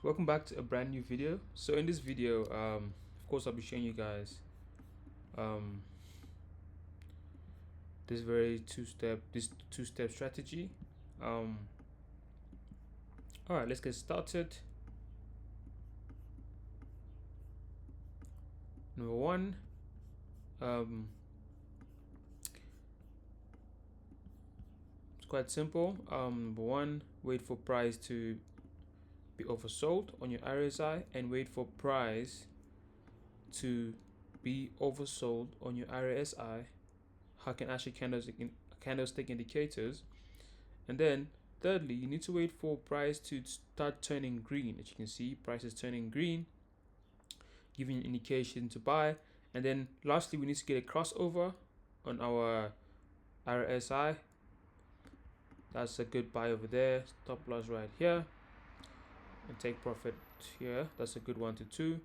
Welcome back to a brand new video. So in this video, of course, I'll be showing you guys um, this two-step strategy. All right, let's get started. Number one, it's quite simple. Number one, wait for price to be oversold on your RSI and wait for price to be oversold on your RSI. Heikin Ashi candlestick indicators. And then thirdly, you need to wait for price to start turning green. As you can see, price is turning green, giving an indication to buy. And then lastly, we need to get a crossover on our RSI. That's a good buy over there. Stop loss right here. And take profit here. That's a good 1 to 2.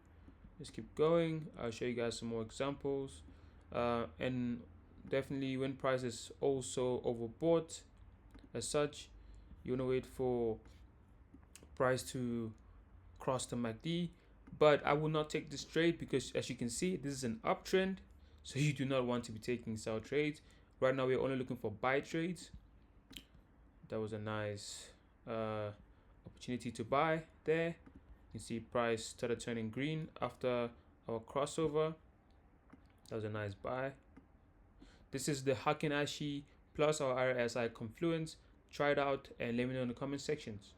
Let's keep going. I'll show you guys some more examples. And definitely when price is also overbought as such, you want to wait for price to cross the MACD, but I will not take this trade because as you can see, this is an uptrend, so you do not want to be taking sell trades. Right now we're only looking for buy trades. That was a nice opportunity to buy there. You can see price started turning green after our crossover. That was a nice buy. This is the Heikin Ashi plus our RSI confluence. Try it out and let me know in the comment sections.